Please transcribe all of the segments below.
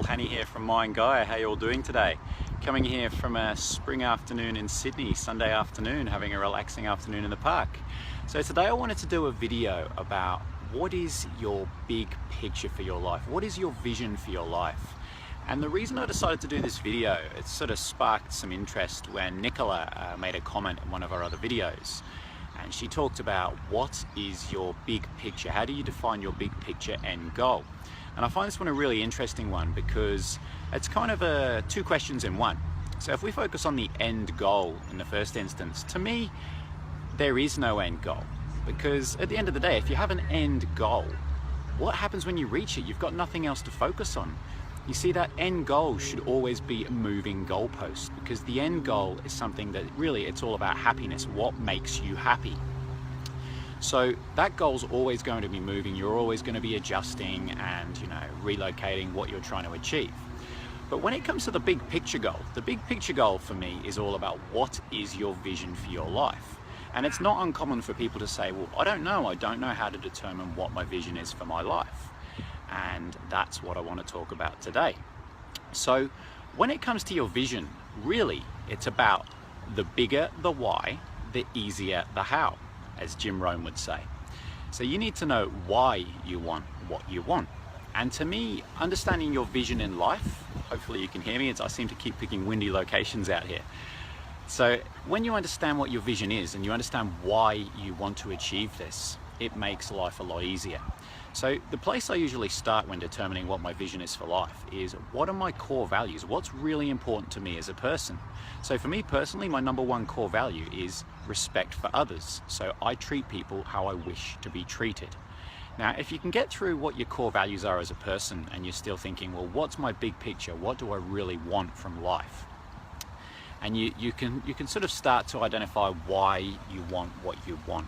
all, Hanny here from Mind Gaia. How you all doing today? Coming here from a spring afternoon in Sydney, Sunday afternoon, having a relaxing afternoon in the park. So today I wanted to do a video about what is your big picture for your life? What is your vision for your life? And the reason I decided to do this video, it sort of sparked some interest when Nicola made a comment in one of our other videos. And she talked about what is your big picture? How do you define your big picture end goal? And I find this one a really interesting one because it's kind of two questions in one. So if we focus on the end goal in the first instance, to me, there is no end goal. Because at the end of the day, if you have an end goal, what happens when you reach it? You've got nothing else to focus on. You see, that end goal should always be a moving goalpost, because the end goal is something that really, it's all about happiness. What makes you happy? So that goal's always going to be moving. You're always going to be adjusting and, relocating what you're trying to achieve. But when it comes to the big picture goal, the big picture goal for me is all about what is your vision for your life. And it's not uncommon for people to say, well, I don't know how to determine what my vision is for my life. And that's what I want to talk about today. So when it comes to your vision, really, it's about the bigger the why, the easier the how, as Jim Rohn would say. So you need to know why you want what you want. And to me, understanding your vision in life, hopefully you can hear me, I seem to keep picking windy locations out here. So when you understand what your vision is and you understand why you want to achieve this, it makes life a lot easier. So the place I usually start when determining what my vision is for life is, what are my core values? What's really important to me as a person? So for me personally, my number one core value is respect for others. So I treat people how I wish to be treated. Now, if you can get through what your core values are as a person and you're still thinking, well, what's my big picture? What do I really want from life? And you can sort of start to identify why you want what you want.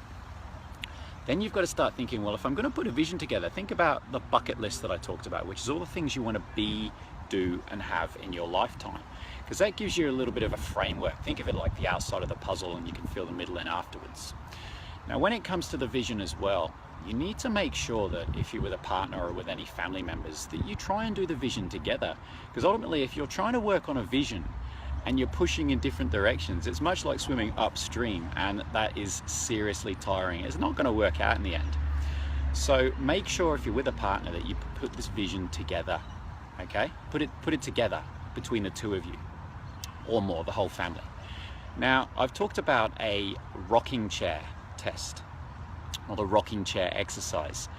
Then you've got to start thinking, well, if I'm going to put a vision together, think about the bucket list that I talked about, which is all the things you want to be, do, and have in your lifetime. Because that gives you a little bit of a framework. Think of it like the outside of the puzzle, and you can fill the middle in afterwards. Now, when it comes to the vision as well, you need to make sure that if you're with a partner or with any family members, that you try and do the vision together. Because ultimately, if you're trying to work on a vision, and you're pushing in different directions, it's much like swimming upstream, and that is seriously tiring. It's not going to work out in the end. So make sure if you're with a partner that you put this vision together, okay? Put it together between the two of you, or more, the whole family. Now, I've talked about a rocking chair test, or the rocking chair exercise.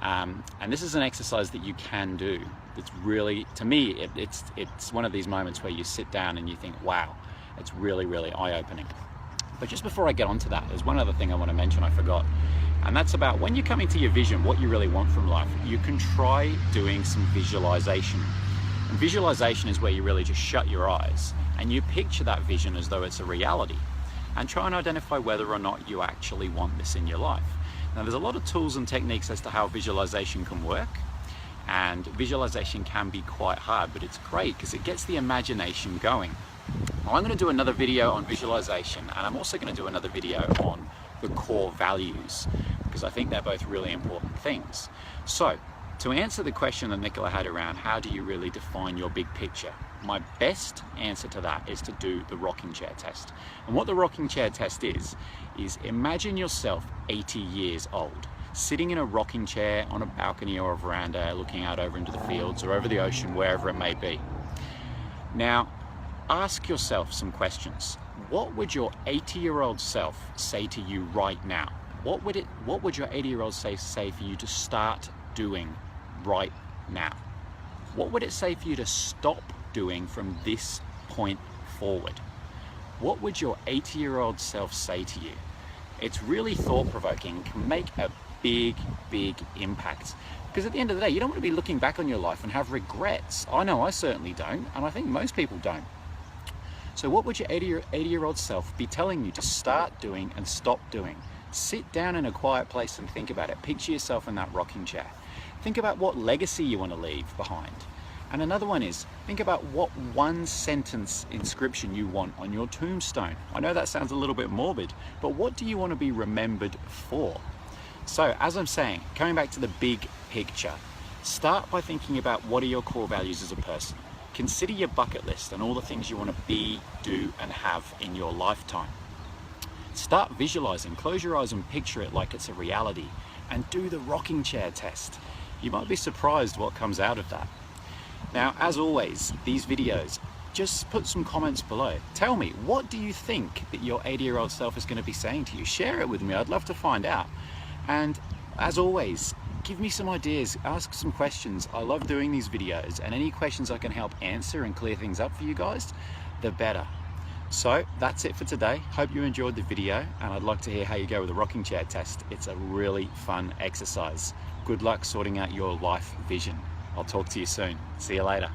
And this is an exercise that you can do. It's really, to me, it's one of these moments where you sit down and you think, wow, it's really, really eye-opening. But just before I get onto that, there's one other thing I want to mention I forgot. And that's about when you're coming to your vision, what you really want from life, you can try doing some visualization. And visualization is where you really just shut your eyes and you picture that vision as though it's a reality, and try and identify whether or not you actually want this in your life. Now, there's a lot of tools and techniques as to how visualization can work, and visualization can be quite hard, but it's great because it gets the imagination going. Now, I'm going to do another video on visualization, and I'm also going to do another video on the core values, because I think they're both really important things. So, to answer the question that Nicola had around how do you really define your big picture, my best answer to that is to do the rocking chair test. And what the rocking chair test is imagine yourself 80 years old, sitting in a rocking chair on a balcony or a veranda, looking out over into the fields or over the ocean, wherever it may be. Now, ask yourself some questions. What would your 80-year-old self say to you right now? What would your 80-year-old say for you to start doing right now? What would it say for you to stop doing from this point forward? What would your 80-year-old self say to you? It's really thought-provoking, can make a big, big impact. Because at the end of the day, you don't want to be looking back on your life and have regrets. I know I certainly don't, and I think most people don't. So what would your 80-year-old self be telling you to start doing and stop doing? Sit down in a quiet place and think about it. Picture yourself in that rocking chair. Think about what legacy you want to leave behind. And another one is, think about what one sentence inscription you want on your tombstone. I know that sounds a little bit morbid, but what do you want to be remembered for? So, as I'm saying, coming back to the big picture, Start by thinking about what are your core values as a person. Consider your bucket list and all the things you want to be, do, and have in your lifetime. Start visualizing, close your eyes and picture it like it's a reality, and do the rocking chair test. You might be surprised what comes out of that. Now, as always, these videos, just put some comments below. Tell me, what do you think that your 80-year-old self is going to be saying to you? Share it with me, I'd love to find out. And as always, give me some ideas, ask some questions. I love doing these videos, and any questions I can help answer and clear things up for you guys, the better. So that's it for today. Hope you enjoyed the video, and I'd like to hear how you go with the rocking chair test. It's a really fun exercise. Good luck sorting out your life vision. I'll talk to you soon. See you later.